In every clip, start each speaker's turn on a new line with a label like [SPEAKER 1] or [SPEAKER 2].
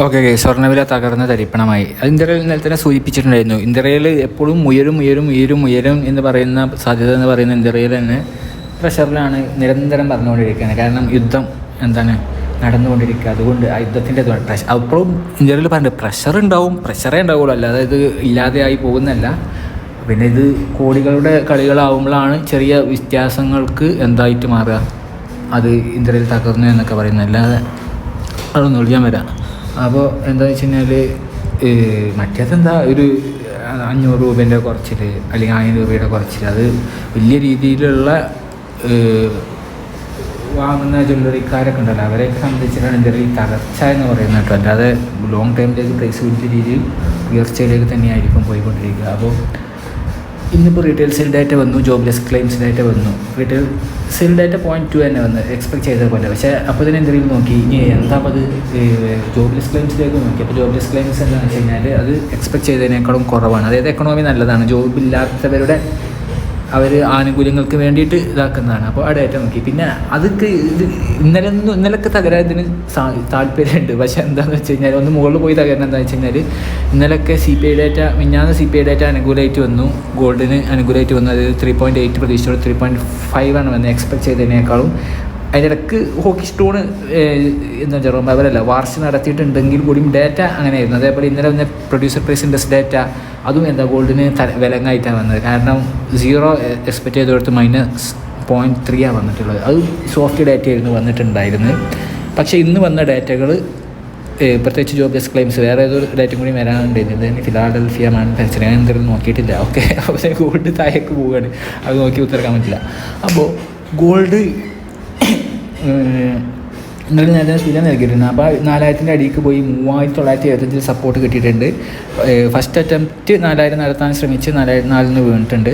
[SPEAKER 1] Okay okay സ്വർണ്ണവില തകർന്ന തരിപ്പണമായി. അത് ഇന്ത്യയിൽ ഇന്നലെ തന്നെ സൂചിപ്പിച്ചിട്ടുണ്ടായിരുന്നു. ഇന്ത്യയിൽ എപ്പോഴും ഉയരും എന്ന് പറയുന്ന സാധ്യത എന്ന് പറയുന്ന ഇന്ത്യയിൽ തന്നെ പ്രഷറിലാണ് നിരന്തരം പറഞ്ഞുകൊണ്ടിരിക്കുകയാണ്. കാരണം യുദ്ധം നടന്നുകൊണ്ടിരിക്കുക. അതുകൊണ്ട് ആ യുദ്ധത്തിൻ്റെ പ്രഷർ അപ്പോഴും ഇന്ത്യയിൽ പറഞ്ഞിട്ട് പ്രഷറേ ഉണ്ടാവുള്ളൂ, അല്ലാതെ ഇത് ഇല്ലാതെയായി പോകുന്നല്ല. പിന്നെ ഇത് കോടികളുടെ കളികളാവുമ്പോഴാണ് ചെറിയ വ്യത്യാസങ്ങൾക്ക് എന്തായിട്ട് മാറുക, അത് ഇന്ത്യയിൽ തകർന്നു എന്നൊക്കെ പറയുന്നത്. അല്ലാതെ അതൊന്നും ഒഴിയാൻ വരാം. അപ്പോൾ എന്താണെന്ന് വെച്ച് കഴിഞ്ഞാൽ മറ്റേതെന്താ ഒരു 500 രൂപേൻ്റെ കുറച്ചിൽ അല്ലെങ്കിൽ 1000 രൂപയുടെ കുറച്ചിൽ, അത് വലിയ രീതിയിലുള്ള വാങ്ങുന്ന ജ്വല്ലറിക്കാരൊക്കെ ഉണ്ടല്ലോ, അവരെയൊക്കെ സംബന്ധിച്ചിട്ടാണ് ഇന്ത്യയിൽ തകർച്ച എന്ന് പറയുന്നത് കേട്ടോ. അല്ലാതെ ലോങ് ടൈമിലേക്ക് പ്രൈസ് വലിയ രീതിയിൽ ഉയർച്ചയിലേക്ക് തന്നെയായിരിക്കും പോയിക്കൊണ്ടിരിക്കുക. അപ്പോൾ ഇന്നിപ്പോൾ റീറ്റെയിൽ സെയിൽ ഡാറ്റ വന്നു, ജോബ്ലെസ് ക്ലെയിംസ് ഡാറ്റ വന്നു. റീറ്റെയിൽ സെയിൽ ഡാറ്റ 0.2 തന്നെ വന്ന് എക്സ്പെക്ട് ചെയ്ത പോലെ. പക്ഷേ അപ്പോൾ തന്നെ എന്തെങ്കിലും നോക്കി ഇനി എന്താ അത് ജോബ്ലെസ് ക്ലെയിംസിലേക്ക് നോക്കി. അപ്പോൾ ജോബ്ലെസ് ക്ലെയിംസ് എന്താണെന്ന് വെച്ച് കഴിഞ്ഞാൽ അത് എക്സ്പെക്ട് ചെയ്തതിനേക്കാളും കുറവാണ്. അതായത് എക്കണോമി നല്ലതാണ്, ജോബില്ലാത്തവരുടെ അവർ ആനുകൂല്യങ്ങൾക്ക് വേണ്ടിയിട്ട് ഇതാക്കുന്നതാണ്. അപ്പോൾ ആ ഡേറ്റ നോക്കി. പിന്നെ അതൊക്കെ ഇന്നലൊക്കെ തകരാതിന് താല്പര്യമുണ്ട്. പക്ഷേ എന്താണെന്ന് വെച്ച് കഴിഞ്ഞാൽ ഒന്ന് മുകളിൽ പോയി തകരണം എന്താണെന്ന് വെച്ച് കഴിഞ്ഞാൽ ഇന്നലൊക്കെ CPI ഡേറ്റ CPI ഡേറ്റ അനുകൂലമായിട്ട് വന്നു, ഗോൾഡിന് അനുകൂലമായിട്ട് വന്നു. അത് 3.8 പ്രതീക്ഷിച്ചോട് 3.5 ആണ് വന്നത് എക്സ്പെക്ട് ചെയ്തതിനേക്കാളും. അതിനിടക്ക് ഹോക്കി സ്റ്റോൺ അവരല്ല വാർഷിക നടത്തിയിട്ടുണ്ടെങ്കിൽ കൂടിയും ഡേറ്റ അങ്ങനെയായിരുന്നു. അതേപോലെ ഇന്നലെ വന്ന പ്രൊഡ്യൂസർ പ്രൈസ് ഇൻഡെക്സ് ഡേറ്റ അതും ഗോൾഡിന് വിലങ്ങായിട്ടാണ് വന്നത്. കാരണം 0 എക്സ്പെക്ട് ചെയ്തെടുത്ത് -0.3 വന്നിട്ടുള്ളത്. അത് സോഫ്റ്റ് ഡേറ്റ ആയിരുന്നു വന്നിട്ടുണ്ടായിരുന്നത്. പക്ഷേ ഇന്ന് വന്ന ഡേറ്റകൾ പ്രത്യേകിച്ച് ജോബ്ലെസ് ക്ലെയിംസ് വേറെ ഏതൊരു ഡേറ്റും കൂടി വരാനുണ്ടായിരുന്നു. ഫിലാഡൽഫിയ മാനുഫാക്ചറിങ് ഞാൻ എന്തെങ്കിലും നോക്കിയിട്ടില്ല. ഓക്കെ, പക്ഷേ ഗോൾഡ് താഴേക്ക് പോവുകയാണ്, അത് നോക്കി ഉത്തരക്കാൻ പറ്റില്ല. അപ്പോൾ ഗോൾഡ് ഇന്നലെ നേരത്തെ സൂചന നൽകിയിട്ടുണ്ട്. അപ്പോൾ 4000 അടിക്ക് പോയി 3975 സപ്പോർട്ട് കിട്ടിയിട്ടുണ്ട്. ഫസ്റ്റ് അറ്റംപ്റ്റ് 4000 നടത്താൻ ശ്രമിച്ച് 4004 വീണിട്ടുണ്ട്.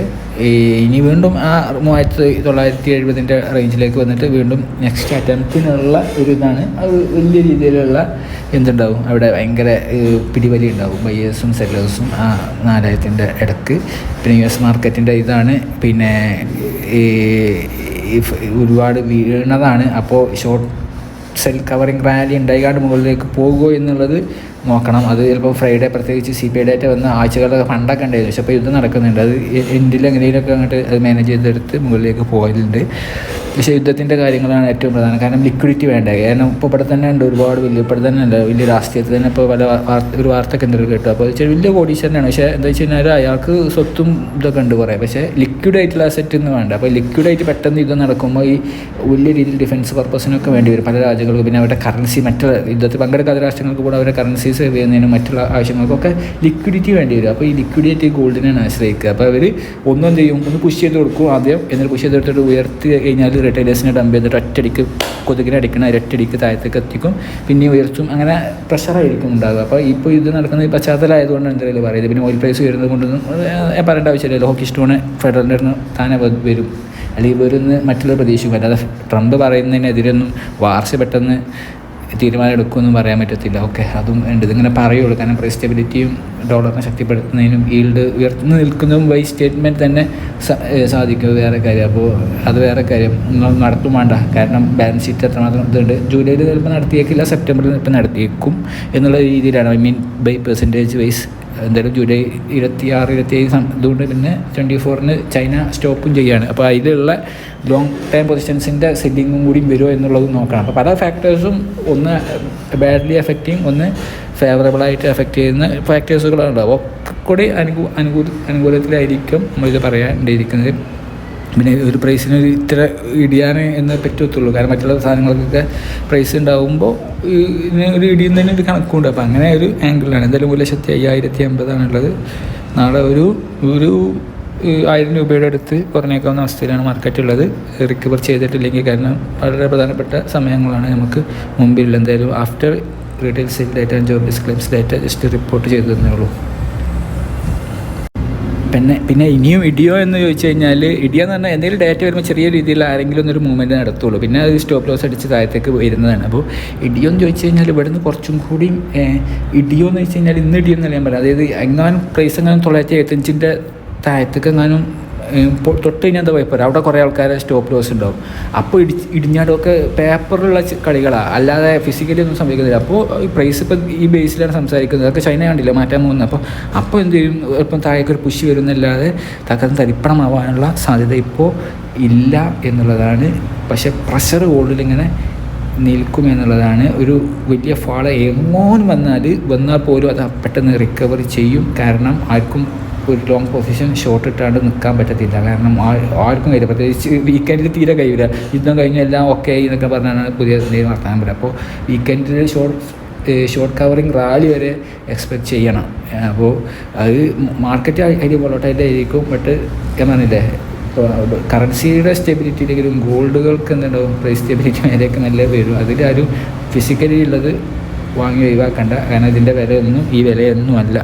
[SPEAKER 1] ഇനി വീണ്ടും ആ 3970 റേഞ്ചിലേക്ക് വന്നിട്ട് വീണ്ടും നെക്സ്റ്റ് അറ്റംപ്റ്റിനുള്ള ഒരു ഇതാണ്. അത് വലിയ രീതിയിലുള്ള എന്തുണ്ടാവും അവിടെ, ഭയങ്കര പിടിവലി ഉണ്ടാവും ബയേഴ്സും സെല്ലേഴ്സും ആ 4000 ഇടക്ക്. പിന്നെ US മാർക്കറ്റിൻ്റെ ഇതാണ്. പിന്നെ ഒരുപാട് വീണതാണ്. അപ്പോൾ ഷോർട്ട് സെൽ കവറിങ് റാലി ഉണ്ടായിക്കാണ്ട് മുകളിലേക്ക് പോകുമോ എന്നുള്ളത് നോക്കണം. അത് ചിലപ്പോൾ ഫ്രൈഡേ പ്രത്യേകിച്ച് CPI ഡേറ്റ വന്ന ആഴ്ചകളുടെ ഫണ്ടൊക്കെ ഉണ്ടായിരുന്നു. പക്ഷേ അപ്പോൾ യുദ്ധം നടക്കുന്നുണ്ട്. അത് എൻഡിൽ എങ്ങനെയൊക്കെ അങ്ങോട്ട് അത് മാനേജ് ചെയ്തെടുത്ത് മുകളിലേക്ക് പോകലുണ്ട്. പക്ഷേ യുദ്ധത്തിൻ്റെ കാര്യങ്ങളാണ് ഏറ്റവും പ്രധാനം. കാരണം ലിക്വിഡിറ്റി വേണ്ട. കാരണം ഇപ്പോൾ ഇവിടെ തന്നെ ഉണ്ട് ഒരുപാട് ഇവിടെ തന്നെ ഉണ്ട് വലിയ രാഷ്ട്രീയത്തിൽ തന്നെ ഇപ്പോൾ പല ഒരു വാർത്തയൊക്കെ എന്തെങ്കിലും കേട്ടു. അപ്പോൾ വെച്ചാൽ വലിയ കോടീശ്വരനാണ്. പക്ഷേ എന്താ വെച്ച് കഴിഞ്ഞാൽ അയാൾക്ക് സ്വത്തും ഇതൊക്കെ ഉണ്ട് കുറേ. പക്ഷേ ലിക്വിഡായിട്ടുള്ള അസറ്റ് ഒന്നും വേണ്ട. അപ്പോൾ ലിക്വിഡായിട്ട് പെട്ടെന്ന് യുദ്ധം നടക്കുമ്പോൾ ഈ വലിയ രീതിയിൽ ഡിഫൻസ് പർപ്പസിനൊക്കെ വേണ്ടി വരും പല രാജ്യങ്ങൾക്ക്. പിന്നെ അവരുടെ കറൻസി മറ്റുള്ള യുദ്ധത്തിൽ പങ്കെടുക്കാത്ത രാഷ്ട്രങ്ങൾക്ക് കൂടെ അവരുടെ കറൻസി സേവ് ചെയ്യുന്നതിനും മറ്റുള്ള ആവശ്യങ്ങൾക്കൊക്കെ ലിക്വിഡിറ്റി വേണ്ടി വരും. അപ്പോൾ ഈ ലിക്വിഡിറ്റി ഗോൾഡിനാണ് ആശ്രയിക്കുക. അപ്പോൾ അവർ ഒന്നും ചെയ്യും, ഒന്ന് പുഷ് ചെയ്ത് കൊടുക്കും ആദ്യം, എന്നിട്ട് പുഷ് ചെയ്തെടുത്തിട്ട് ഉയർത്തി കഴിഞ്ഞാൽ റിറ്റൈലേഴ്സിനെ ഡംപ് ചെയ്തിട്ട് ഒറ്റയടിക്ക് കൊതുകിനെ അടിക്കണം, ഒറ്റയടിക്ക് താഴത്തേക്ക് എത്തിക്കും, പിന്നെ ഉയർത്തും. അങ്ങനെ പ്രഷറായിരിക്കും ഉണ്ടാകുക. അപ്പോൾ ഇപ്പോൾ ഇത് നടക്കുന്ന ഈ പശ്ചാത്തലമായതുകൊണ്ട് എന്തെങ്കിലും പറയുന്നത്. പിന്നെ ഓയിൽ പ്രൈസ് വരുന്നത് കൊണ്ടൊന്നും പറയേണ്ട ആവശ്യമില്ലല്ലോ. ഹോക്കി സ്റ്റോണ് ഫെഡറലിൻ്റെ താനെ വരും, അല്ലെങ്കിൽ ഇവരൊന്ന് മറ്റുള്ള പ്രതീക്ഷിക്കും. അല്ലാതെ ട്രംപ് പറയുന്നതിനെതിരൊന്നും വാർഷ പെട്ടെന്ന് തീരുമാനം എടുക്കുമെന്നും പറയാൻ പറ്റത്തില്ല. ഓക്കെ, അതും ഉണ്ട്. ഇതിങ്ങനെ പറയുള്ളൂ. കാരണം പ്രൈസ് സ്റ്റെബിലിറ്റിയും ഡോളറിനെ ശക്തിപ്പെടുത്തുന്നതിനും ഈൽഡ് ഉയർന്നു നിൽക്കുന്നതും ബൈ സ്റ്റേറ്റ്മെൻറ്റ് തന്നെ സാധിക്കും. വേറെ കാര്യം. അപ്പോൾ അത് വേറെ കാര്യം, നിങ്ങൾ നടത്തും വേണ്ട. കാരണം ബാലൻസ് ഷീറ്റ് എത്രമാത്രം ഇതുണ്ട്. ജൂലൈയിൽ ചിലപ്പോൾ നടത്തിയേക്കില്ല, സെപ്റ്റംബറിൽ ഇപ്പോൾ നടത്തിയേക്കും എന്നുള്ള രീതിയിലാണ്. ബൈ പെർസെൻറ്റേജ് വൈസ് എന്തായാലും ജൂലൈ 26-27 ഇതുകൊണ്ട് പിന്നെ 24 ചൈന സ്റ്റോപ്പും ചെയ്യുകയാണ്. അപ്പോൾ അതിലുള്ള ലോങ് ടൈം പൊസിഷൻസിൻ്റെ സെല്ലിങ്ങും കൂടി വരുമോ എന്നുള്ളത് നോക്കണം. അപ്പോൾ പല ഫാക്ടേഴ്സും, ഒന്ന് ബാഡ്ലി എഫക്റ്റ് ചെയ്യും, ഒന്ന് ഫേവറബിളായിട്ട് എഫക്റ്റ് ചെയ്യുന്ന ഫാക്ടേഴ്സുകളുണ്ടാവും. ഒക്കെ കൂടി അനുകൂലത്തിലായിരിക്കും നമ്മളിത് പറയാണ്ടിരിക്കുന്നത്. പിന്നെ ഒരു പ്രൈസിന് ഇത്ര ഇടിയാനേ എന്ന് പറ്റത്തുള്ളൂ. കാരണം മറ്റുള്ള സാധനങ്ങൾക്കൊക്കെ പ്രൈസ് ഉണ്ടാകുമ്പോൾ ഇതിന് ഒരു ഇടിയുന്നതിന് ഒരു കണക്കുണ്ട്. അപ്പോൾ അങ്ങനെ ഒരു ആംഗിളിലാണ്. എന്തായാലും 1,50,50 നാളെ ഒരു 1000 രൂപയുടെ അടുത്ത് കുറഞ്ഞേക്കാവുന്ന അവസ്ഥയിലാണ് മാർക്കറ്റുള്ളത്. റിക്കവർ ചെയ്തിട്ടില്ലെങ്കിൽ, കാരണം വളരെ പ്രധാനപ്പെട്ട സമയങ്ങളാണ് നമുക്ക് മുമ്പിൽ. എന്തായാലും after retail sale data and jobless claims data just report ചെയ്തു തന്നേ ഉള്ളൂ. പിന്നെ ഇനിയും ഇടിയോ എന്ന് ചോദിച്ചു കഴിഞ്ഞാൽ, ഇടിയെന്ന് പറഞ്ഞാൽ എന്തെങ്കിലും ഡേറ്റ വരുമ്പോൾ ചെറിയ രീതിയിൽ ആരെങ്കിലും ഒന്നൊരു മൂവ്മെൻറ്റ് നടത്തുള്ളൂ. പിന്നെ അത് സ്റ്റോപ്പ് ലോസ് അടിച്ച് താഴത്തേക്ക് വരുന്നതാണ്. അപ്പോൾ ഇടിയോ എന്ന് ചോദിച്ചു കഴിഞ്ഞാൽ ഇവിടുന്ന് കുറച്ചും കൂടി ഇടിയോ എന്ന് വെച്ച് കഴിഞ്ഞാൽ ഇന്ന് ഇടിയോ എന്നല്ല ഞാൻ പറയാം. അതായത് എങ്ങാനും പ്രൈസ് എങ്ങാനും 975 താഴത്തേക്ക് എങ്ങാനും തൊട്ട് കഴിഞ്ഞാൽ എന്താ കുഴപ്പമില്ല, അവിടെ കുറേ ആൾക്കാരെ സ്റ്റോപ്പ് ലോസ് ഉണ്ടാവും. അപ്പോൾ ഇടിഞ്ഞാടൊക്കെ പേപ്പറിലുള്ള കളികളാണ്, അല്ലാതെ ഫിസിക്കലി ഒന്നും സംഭവിക്കുന്നില്ല. അപ്പോൾ പ്രൈസ് ഇപ്പം ഈ ബേസിലാണ് സംസാരിക്കുന്നത്. അതൊക്കെ ചൈന കണ്ടില്ല മാറ്റാൻ പോകുന്നത്. അപ്പോൾ എന്ത് ചെയ്യും, ഇപ്പം താഴേക്കൊരു പുഷ് വരുന്നല്ലാതെ തക്കതും തരിപ്പണമാവാനുള്ള സാധ്യത ഇപ്പോൾ ഇല്ല എന്നുള്ളതാണ്. പക്ഷേ പ്രഷർ ഗോൾഡിലിങ്ങനെ നിൽക്കുമെന്നുള്ളതാണ്. ഒരു വലിയ ഫാള് എങ്ങോനും വന്നാൽ പോലും അത് പെട്ടെന്ന് റിക്കവറി ചെയ്യും. കാരണം ആർക്കും ഒരു ലോങ് പൊസിഷൻ ഷോർട്ട് ഇട്ടാണ്ട് നിൽക്കാൻ പറ്റത്തില്ല. കാരണം ആർക്കും കഴിയില്ല, പ്രത്യേകിച്ച് വീക്കെൻഡിൽ തീരെ കഴിയില്ല. യുദ്ധം കഴിഞ്ഞ് എല്ലാം ഓക്കെ ആയി എന്നൊക്കെ പറഞ്ഞാണ് പുതിയ എന്തെങ്കിലും വർത്താൻ പറ്റുക. അപ്പോൾ വീക്കെൻഡിൽ ഷോർട്ട് കവറിങ് റാലി വരെ എക്സ്പെക്റ്റ് ചെയ്യണം. അപ്പോൾ അത് മാർക്കറ്റ് അതിൽ വോളട്ടൈലായിരിക്കും. ബട്ട് ഞാൻ പറഞ്ഞില്ലേ, ഇപ്പോൾ കറൻസിയുടെ സ്റ്റെബിലിറ്റിയിലെങ്കിലും ഗോൾഡുകൾക്ക് എന്തുണ്ടാവും, പ്രൈസ് സ്റ്റെബിലിറ്റി മേലേക്ക് നല്ല വരും. അതിലാരും ഫിസിക്കലി ഉള്ളത് വാങ്ങി ഒഴിവാക്കണ്ട. കാരണം ഇതിൻ്റെ വിലയൊന്നും ഈ വിലയൊന്നും അല്ല.